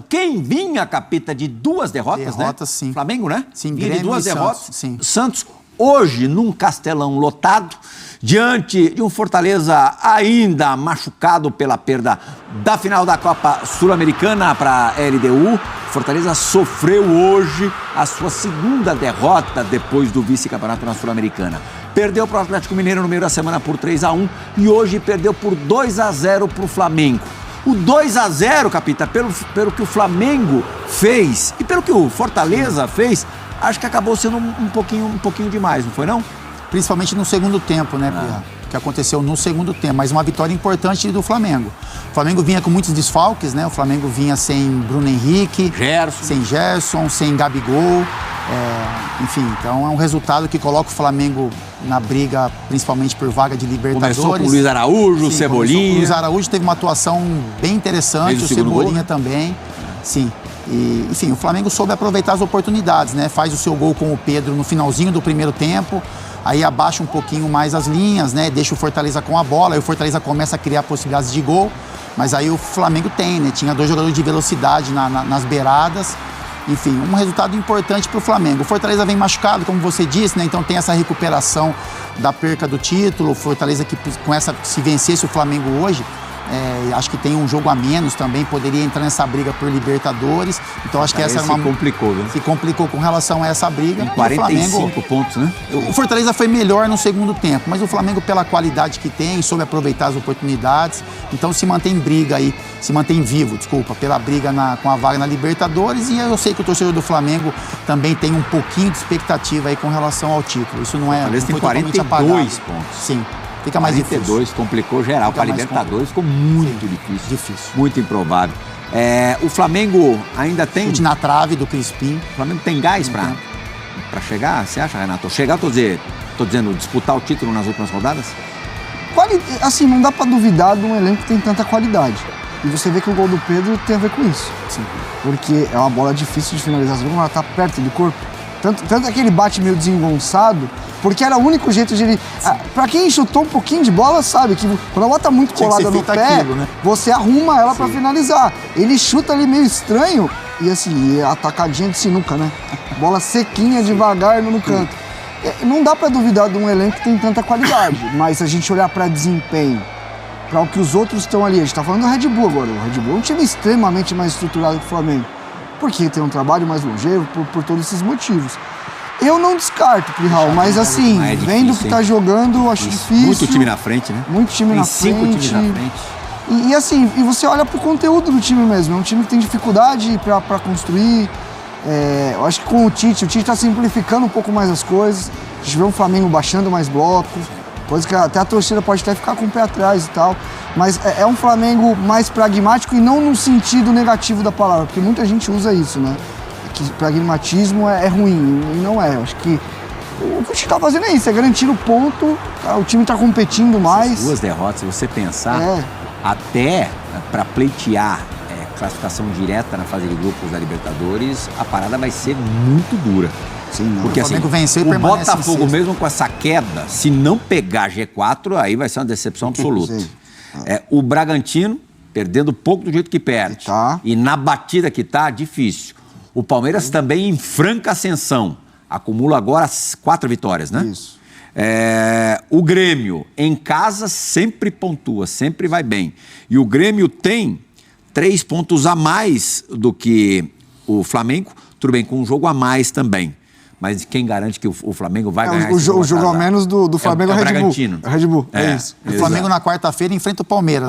Quem vinha, Capita, de 2 derrotas, né? Sim. Flamengo, né? Sim, vinha Grêmio de 2 derrotas. Santos, sim. Santos, hoje, num Castelão lotado, diante de um Fortaleza ainda machucado pela perda da final da Copa Sul-Americana para a LDU. Fortaleza sofreu hoje a sua 2ª derrota depois do vice-campeonato na Sul-Americana. Perdeu para o Atlético Mineiro no meio da semana por 3-1 e hoje perdeu por 2-0 para o Flamengo. O 2-0, Capita, pelo que o Flamengo fez e pelo que o Fortaleza fez, acho que acabou sendo um pouquinho demais, não foi não? Principalmente no segundo tempo, né, Pierre? Que aconteceu no segundo tempo, mas uma vitória importante do Flamengo. O Flamengo vinha com muitos desfalques, né? O Flamengo vinha sem Bruno Henrique, sem Gerson, sem Gabigol. Enfim, então é um resultado que coloca o Flamengo na briga, principalmente por vaga de Libertadores. Começou com o Luiz Araújo, Cebolinha. O Luiz Araújo teve uma atuação bem interessante, o Cebolinha também. Sim. E, enfim, o Flamengo soube aproveitar as oportunidades, né? Faz o seu gol com o Pedro no finalzinho do primeiro tempo. Aí abaixa um pouquinho mais as linhas, né? Deixa o Fortaleza com a bola, aí o Fortaleza começa a criar possibilidades de gol, mas aí o Flamengo tem, né? Tinha 2 jogadores de velocidade nas beiradas. Enfim, um resultado importante para o Flamengo. O Fortaleza vem machucado, como você disse, né? Então tem essa recuperação da perca do título. O Fortaleza que se vencesse o Flamengo hoje, acho que tem um jogo a menos também, poderia entrar nessa briga por Libertadores. Então acho que essa se complicou, viu? Se complicou com relação a essa briga. Em 45 Flamengo, pontos, né? O Fortaleza foi melhor no segundo tempo, mas o Flamengo, pela qualidade que tem, soube aproveitar as oportunidades. Então se mantém vivo, pela briga com a vaga na Libertadores. E eu sei que o torcedor do Flamengo também tem um pouquinho de expectativa aí com relação ao título. Isso não é. O Fortaleza tem 42 pontos. Sim. Fica mais 42, difícil. Complicou geral. Para a Libertadores ficou muito difícil. Muito improvável. O Flamengo ainda tem... Chute na trave do Crispim. O Flamengo tem gás para chegar, você acha, Renato? Chegar, tô dizendo, disputar o título nas últimas rodadas? Assim, não dá para duvidar de um elenco que tem tanta qualidade. E você vê que o gol do Pedro tem a ver com isso. Sim. Porque é uma bola difícil de finalizar, quando ela tá perto do corpo. Tanto é que ele bate meio desengonçado, porque era o único jeito de ele... Pra quem chutou um pouquinho de bola, sabe que quando a bola tá muito colada no pé, né? você arruma ela pra finalizar. Ele chuta ali meio estranho e assim, atacadinha de sinuca, né? Bola sequinha, devagar no canto. Não dá pra duvidar de um elenco que tem tanta qualidade, mas se a gente olhar pra desempenho, pra o que os outros estão ali, a gente tá falando do Red Bull agora. O Red Bull é um time extremamente mais estruturado que o Flamengo, porque tem um trabalho mais longevo, por todos esses motivos. Eu não descarto, Pirral, mas assim, vendo o que tá jogando, eu acho difícil. Muito time na frente, né? Muito time na frente. 5 times na frente. E assim, você olha pro conteúdo do time mesmo. É um time que tem dificuldade pra construir. Eu acho que com o Tite tá simplificando um pouco mais as coisas. A gente vê um Flamengo baixando mais blocos, coisa que até a torcida pode até ficar com o pé atrás e tal. Mas é um Flamengo mais pragmático e não no sentido negativo da palavra, porque muita gente usa isso, né? Que pragmatismo é ruim, e não é. Eu acho que o que o time tá fazendo é isso, é garantir o ponto, o time tá competindo mais. Essas 2 derrotas, se você pensar, até para pleitear classificação direta na fase de grupos da Libertadores, a parada vai ser muito dura. Sim, porque o Flamengo assim, venceu e o Botafogo mesmo com essa queda, se não pegar G4, aí vai ser uma decepção absoluta. O Bragantino, perdendo pouco do jeito que perde, e na batida que tá, difícil. O Palmeiras também em franca ascensão. Acumula agora 4 vitórias, né? Isso. O Grêmio, em casa, sempre pontua, sempre vai bem. E o Grêmio tem 3 pontos a mais do que o Flamengo. Tudo bem, com um jogo a mais também. Mas quem garante que o Flamengo vai ganhar o jogo a menos do Flamengo é o Red Bull. Bragantino. É o Red Bull, é isso. O Flamengo na quarta-feira enfrenta o Palmeiras,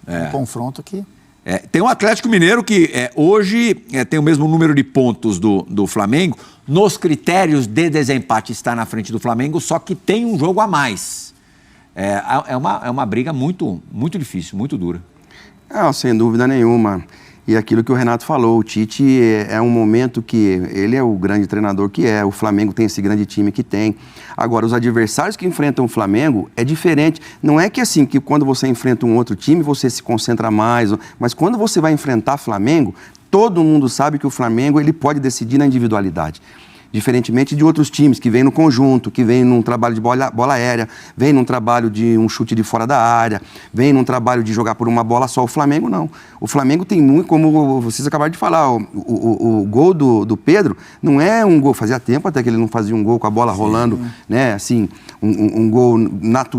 né? Um confronto que... Tem o Atlético Mineiro que hoje tem o mesmo número de pontos do Flamengo. Nos critérios de desempate está na frente do Flamengo, só que tem um jogo a mais. É uma briga muito, muito difícil, muito dura. Sem dúvida nenhuma. E aquilo que o Renato falou, o Tite é um momento que ele é o grande treinador que é, o Flamengo tem esse grande time que tem. Agora, os adversários que enfrentam o Flamengo é diferente. Não é que assim, que quando você enfrenta um outro time, você se concentra mais, mas quando você vai enfrentar Flamengo, todo mundo sabe que o Flamengo ele pode decidir na individualidade. Diferentemente de outros times que vêm no conjunto, que vêm num trabalho de bola aérea, vêm num trabalho de um chute de fora da área, vêm num trabalho de jogar por uma bola só. O Flamengo não. O Flamengo tem muito, como vocês acabaram de falar, o gol do Pedro não é um gol, fazia tempo até que ele não fazia um gol com a bola rolando, né, assim, um gol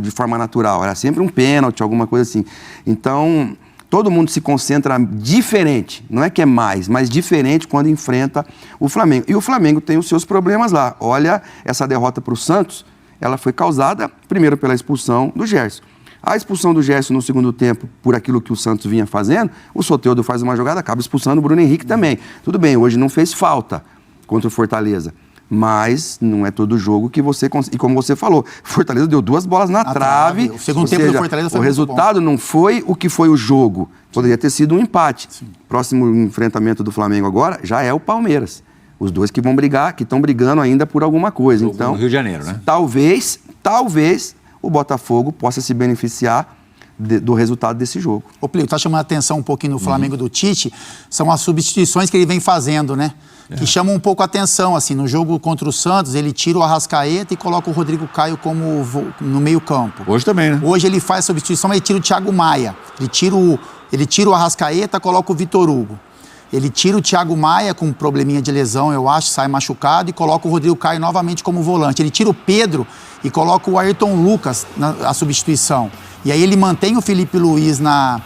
de forma natural. Era sempre um pênalti, alguma coisa assim. Então, todo mundo se concentra diferente, não é que é mais, mas diferente quando enfrenta o Flamengo. E o Flamengo tem os seus problemas lá. Olha, essa derrota para o Santos, ela foi causada primeiro pela expulsão do Gerson. A expulsão do Gerson no segundo tempo, por aquilo que o Santos vinha fazendo, o Soteldo faz uma jogada, acaba expulsando o Bruno Henrique também. Tudo bem, hoje não fez falta contra o Fortaleza. Mas não é todo jogo que você consegue. E como você falou, Fortaleza deu 2 bolas na trave. O segundo tempo do Fortaleza foi o resultado não foi o que foi o jogo. Poderia ter sido um empate. Sim. Próximo enfrentamento do Flamengo agora já é o Palmeiras. Os dois que vão brigar, que estão brigando ainda por alguma coisa. Então, no Rio de Janeiro, né? Talvez o Botafogo possa se beneficiar do resultado desse jogo. Ô, Plio, tá chamando a atenção um pouquinho no Flamengo do Tite, são as substituições que ele vem fazendo, né? Que chamam um pouco a atenção, assim, no jogo contra o Santos, ele tira o Arrascaeta e coloca o Rodrigo Caio como no meio campo. Hoje também, né? Hoje ele faz a substituição, mas ele tira o Thiago Maia. Ele tira o Arrascaeta, coloca o Vitor Hugo. Ele tira o Thiago Maia com um probleminha de lesão, eu acho, sai machucado, e coloca o Rodrigo Caio novamente como volante. Ele tira o Pedro e coloca o Ayrton Lucas na substituição. E aí ele mantém o Felipe Luiz na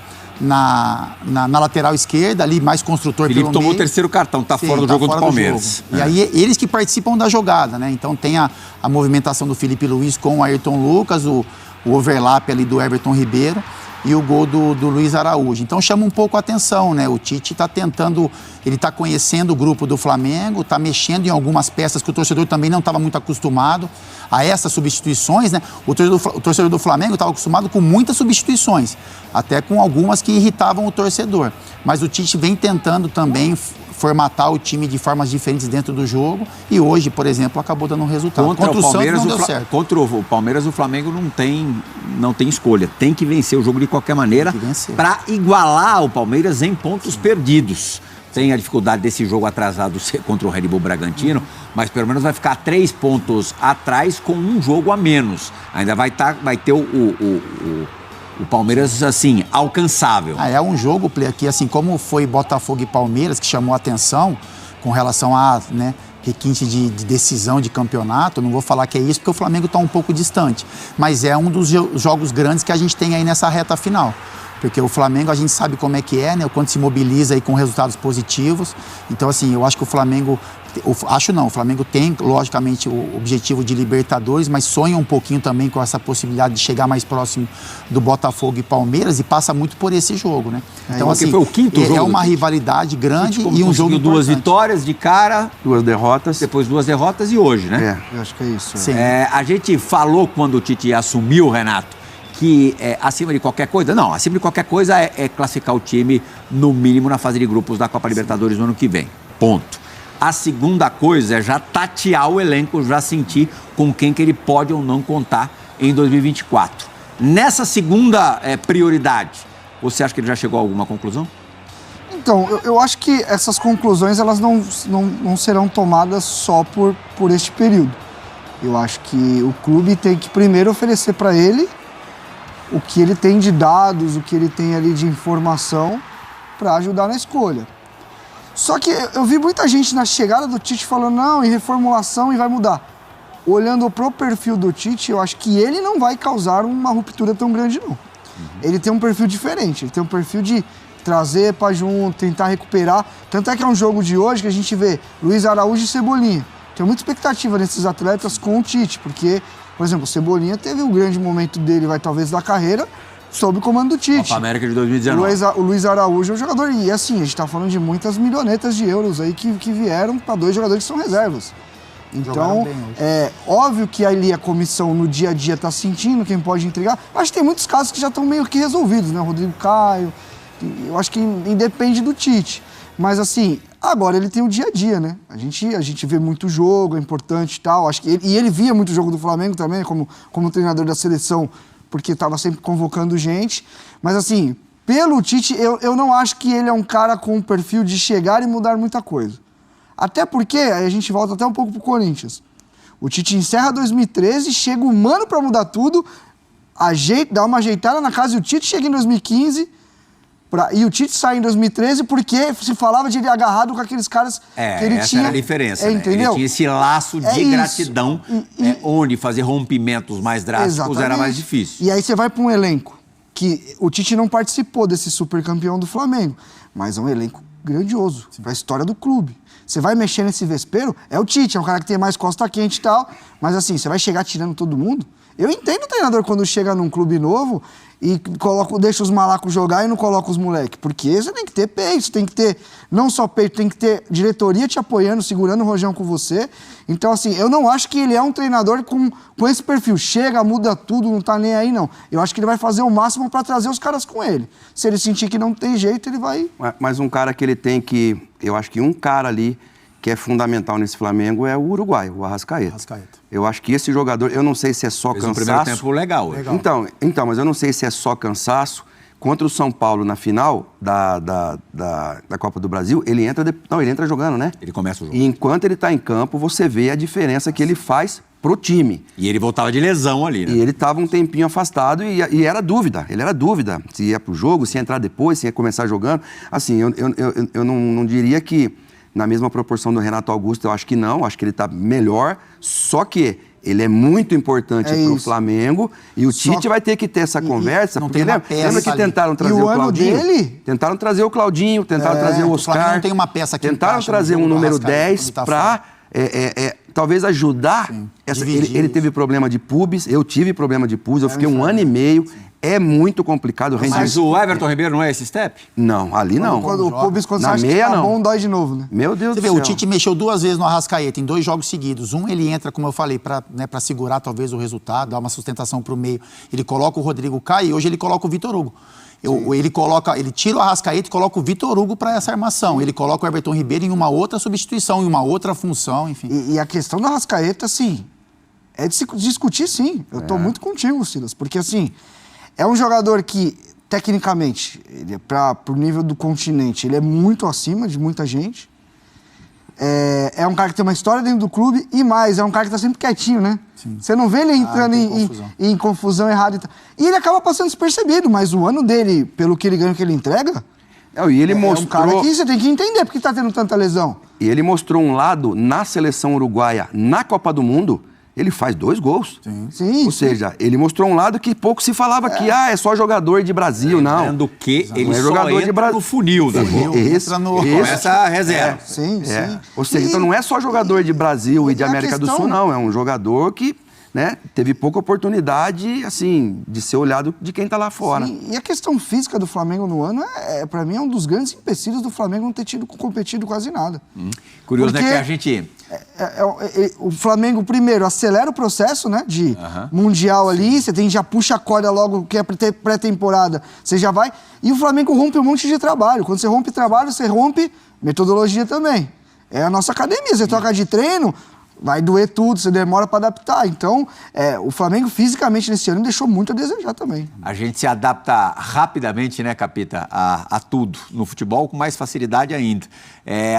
lateral esquerda, ali mais construtor pelo meio. Felipe tomou o terceiro cartão, tá fora do jogo contra o Palmeiras. E aí eles que participam da jogada, né? Então tem a movimentação do Felipe Luiz com o Ayrton Lucas, o overlap ali do Everton Ribeiro e o gol do Luiz Araújo. Então chama um pouco a atenção, né? O Tite está tentando, ele está conhecendo o grupo do Flamengo, está mexendo em algumas peças que o torcedor também não estava muito acostumado a essas substituições, né? O torcedor do Flamengo estava acostumado com muitas substituições, até com algumas que irritavam o torcedor. Mas o Tite vem tentando também formatar o time de formas diferentes dentro do jogo e hoje, por exemplo, acabou dando um resultado. Contra o Palmeiras, não deu certo. Contra o Palmeiras, o Flamengo não tem escolha. Tem que vencer o jogo de qualquer maneira para igualar o Palmeiras em pontos perdidos. Tem a dificuldade desse jogo atrasado contra o Red Bull Bragantino, mas pelo menos vai ficar 3 pontos atrás com um jogo a menos. Ainda vai ter o Palmeiras, assim, alcançável. É um jogo, Play, aqui, assim, como foi Botafogo e Palmeiras, que chamou a atenção com relação a, né, requinte de decisão de campeonato. Não vou falar que é isso, porque o Flamengo está um pouco distante. Mas é um dos jogos grandes que a gente tem aí nessa reta final. Porque o Flamengo, a gente sabe como é que é, né? O quanto se mobiliza aí com resultados positivos. Então, assim, eu acho que o Flamengo... o Flamengo tem, logicamente, o objetivo de Libertadores, mas sonha um pouquinho também com essa possibilidade de chegar mais próximo do Botafogo e Palmeiras e passa muito por esse jogo, né? Então, assim, foi o quinto jogo. É uma rivalidade grande e um jogo importante. 2 vitórias de cara, 2 derrotas. Depois 2 derrotas e hoje, né? Eu acho que é isso. Sim. A gente falou quando o Tite assumiu, Renato, que acima de qualquer coisa... Não, acima de qualquer coisa é classificar o time, no mínimo, na fase de grupos da Copa Libertadores no ano que vem. Ponto. A segunda coisa é já tatear o elenco, já sentir com quem que ele pode ou não contar em 2024. Nessa segunda prioridade, você acha que ele já chegou a alguma conclusão? Então, eu acho que essas conclusões elas não serão tomadas só por este período. Eu acho que o clube tem que primeiro oferecer para ele o que ele tem de dados, o que ele tem ali de informação para ajudar na escolha. Só que eu vi muita gente na chegada do Tite falando, não, em reformulação e vai mudar. Olhando pro perfil do Tite, eu acho que ele não vai causar uma ruptura tão grande, não. Ele tem um perfil diferente, ele tem um perfil de trazer para junto, tentar recuperar. Tanto é que é um jogo de hoje que a gente vê Luiz Araújo e Cebolinha. Tem muita expectativa nesses atletas com o Tite, porque... Por exemplo, o Cebolinha teve um grande momento dele, talvez, da carreira, sob o comando do Tite. Copa América de 2019. O Luiz Araújo é um jogador, e assim, a gente está falando de muitas milhonetas de euros aí que vieram para 2 jogadores que são reservas. Então, é óbvio que ali a comissão no dia a dia está sentindo quem pode entregar, mas tem muitos casos que já estão meio que resolvidos, né? O Rodrigo Caio, eu acho que independe do Tite. Mas assim, agora ele tem o dia a dia, né? A gente vê muito jogo, é importante e tal. Acho que ele via muito jogo do Flamengo também, como treinador da seleção, porque estava sempre convocando gente. Mas assim, pelo Tite, eu não acho que ele é um cara com um perfil de chegar e mudar muita coisa. Até porque, aí a gente volta até um pouco pro Corinthians. O Tite encerra 2013, chega o Mano para mudar tudo, dá uma ajeitada na casa e o Tite chega em 2015... E o Tite sai em 2013 porque se falava de ele agarrado com aqueles caras que ele essa tinha... era a diferença, né? Entendeu? Ele tinha esse laço de gratidão, onde fazer rompimentos mais drásticos era mais difícil. E aí você vai para um elenco que o Tite não participou desse supercampeão do Flamengo, mas é um elenco grandioso para a história do clube. Você vai mexer nesse vespeiro, é o Tite, é um cara que tem mais costa quente e tal, mas assim, você vai chegar tirando todo mundo? Eu entendo o treinador quando chega num clube novo e deixa os malacos jogar e não coloca os moleques. Porque você tem que ter peito, tem que ter, não só peito, tem que ter diretoria te apoiando, segurando o rojão com você. Então, assim, eu não acho que ele é um treinador com esse perfil. Chega, muda tudo, não tá nem aí, não. Eu acho que ele vai fazer o máximo para trazer os caras com ele. Se ele sentir que não tem jeito, ele vai... Mas um cara que ele tem que... Eu acho que um cara ali que é fundamental nesse Flamengo é o uruguaio, o Arrascaeta. Eu acho que esse jogador, eu não sei se é só cansaço. Fez um primeiro tempo legal hoje. Então, mas eu não sei se é só cansaço. Contra o São Paulo na final da Copa do Brasil, ele entra ele entra jogando, né? Ele começa o jogo. E enquanto ele está em campo, você vê a diferença que ele faz pro time. E ele voltava de lesão ali, né? E ele estava um tempinho afastado e era dúvida. Ele era dúvida se ia pro jogo, se ia entrar depois, se ia começar jogando. Assim, eu não diria que na mesma proporção do Renato Augusto, eu acho que não. Acho que ele está melhor. Só que ele é muito importante para o Flamengo e o Tite vai ter que ter essa conversa. Não porque tem lembra que tentaram trazer o Claudinho? Tentaram trazer o Claudinho, tentaram trazer o Oscar. Não tem uma peça que tentaram trazer um número 10 para talvez ajudar. Ele teve problema de pubis, eu tive problema de pubis, eu fiquei um ano e meio. É muito complicado. Mas o Everton Ribeiro não é esse step? Não, ali não. Quando o pubis, quando na você acha meia, que tá não. bom, dói de novo, né? Meu Deus do céu. Você vê, o Tite mexeu 2 vezes no Arrascaeta, em 2 jogos seguidos. Um, ele entra, como eu falei, para segurar talvez o resultado, dar uma sustentação para o meio. Ele coloca o Rodrigo Caio e hoje ele coloca o Vitor Hugo. Ele tira o Arrascaeta e coloca o Vitor Hugo para essa armação. Ele coloca o Everton Ribeiro em uma outra substituição, em uma outra função, enfim. E a questão do Arrascaeta, assim, é de se discutir, sim. Eu tô muito contigo, Silas, porque, assim, é um jogador que, tecnicamente, ele pro nível do continente, ele é muito acima de muita gente. É um cara que tem uma história dentro do clube e mais, é um cara que tá sempre quietinho, né? Sim. Você não vê ele entrando em confusão errada. E ele acaba passando despercebido, mas o ano dele, pelo que ele ganha, que ele entrega, e ele mostrou... é um cara que você tem que entender porque tá tendo tanta lesão. E ele mostrou um lado na seleção uruguaia, na Copa do Mundo, ele faz 2 gols. Sim. Ou seja, ele mostrou um lado que pouco se falava que é só jogador de Brasil, não. Lembrando que ele é só jogador entra no funil da Começa a reserva. Sim. Ou seja, então não é só jogador de Brasil e de América do Sul, não. É um jogador que teve pouca oportunidade, assim, de ser olhado de quem tá lá fora. Sim, e a questão física do Flamengo no ano, para mim, é um dos grandes empecilhos do Flamengo não ter competido quase nada. Curioso, né, que a gente... o Flamengo, primeiro, acelera o processo, né, de Mundial ali, você já puxa a corda logo, que é pré-temporada, você já vai, e o Flamengo rompe um monte de trabalho. Quando você rompe trabalho, você rompe metodologia também. É a nossa academia, você troca de treino, vai doer tudo, você demora para adaptar. Então, o Flamengo fisicamente nesse ano deixou muito a desejar também. A gente se adapta rapidamente, né, Capita, a tudo no futebol, com mais facilidade ainda.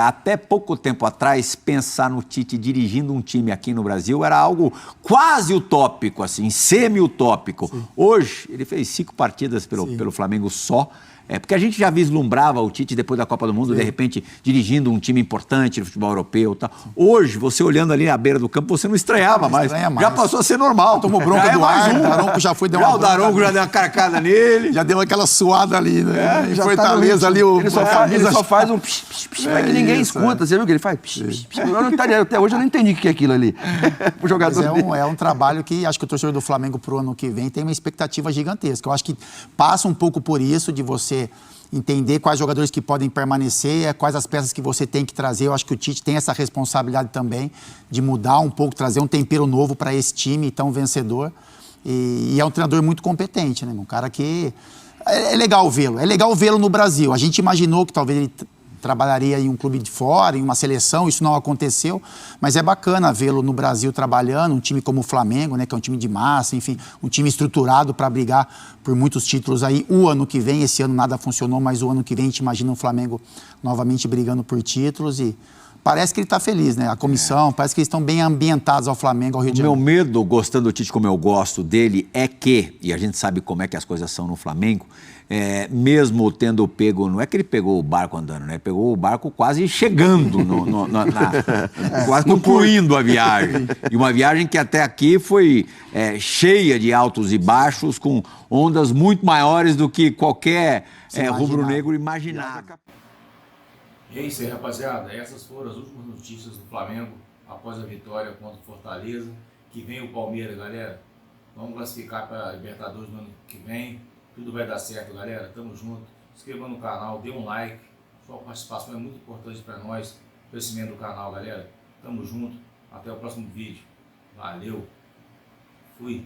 Até pouco tempo atrás, pensar no Tite dirigindo um time aqui no Brasil era algo quase utópico, assim, semi-utópico. Sim. Hoje, ele fez 5 partidas pelo Flamengo só. Porque a gente já vislumbrava o Tite depois da Copa do Mundo, de repente, dirigindo um time importante no futebol europeu e tal. Hoje, você olhando ali na beira do campo, você não estranhava mais. Já passou a ser normal. Tomou bronca do ar, o Daronco já foi dar uma bronca. O Daronco já deu uma carcada nele. Já deu aquela suada ali, né? Em Fortaleza ali. Ele só faz um psh, psh, psh, que ninguém escuta. Você viu o que ele faz? Psh, psh, psh. Até hoje eu não entendi o que é aquilo ali. O jogador é um trabalho que acho que o torcedor do Flamengo pro ano que vem tem uma expectativa gigantesca. Eu acho que passa um pouco por isso, de você entender quais jogadores que podem permanecer, quais as peças que você tem que trazer. Eu acho que o Tite tem essa responsabilidade também de mudar um pouco, trazer um tempero novo para esse time tão vencedor. E é um treinador muito competente, né? Um cara que... É legal vê-lo no Brasil. A gente imaginou que talvez ele trabalharia em um clube de fora, em uma seleção, isso não aconteceu, mas é bacana vê-lo no Brasil trabalhando, um time como o Flamengo, né, que é um time de massa, enfim, um time estruturado para brigar por muitos títulos aí. O ano que vem, esse ano nada funcionou, mas o ano que vem a gente imagina o Flamengo novamente brigando por títulos e parece que ele está feliz, né? A comissão, parece que eles estão bem ambientados ao Flamengo, ao Rio de Janeiro. O meu Janeiro. medo, gostando do Tite como eu gosto dele, é que, e a gente sabe como é que as coisas são no Flamengo, mesmo tendo pego, não é que ele pegou o barco andando, né? Ele pegou o barco quase chegando, quase concluindo a viagem. E uma viagem que até aqui foi cheia de altos e baixos, com ondas muito maiores do que qualquer rubro-negro imaginava. E é isso aí, rapaziada. Essas foram as últimas notícias do Flamengo após a vitória contra o Fortaleza. Que vem o Palmeiras, galera. Vamos classificar para a Libertadores no ano que vem. Tudo vai dar certo, galera. Tamo junto. Se inscreva no canal, dê um like. Sua participação é muito importante para nós. O crescimento do canal, galera. Tamo junto. Até o próximo vídeo. Valeu. Fui.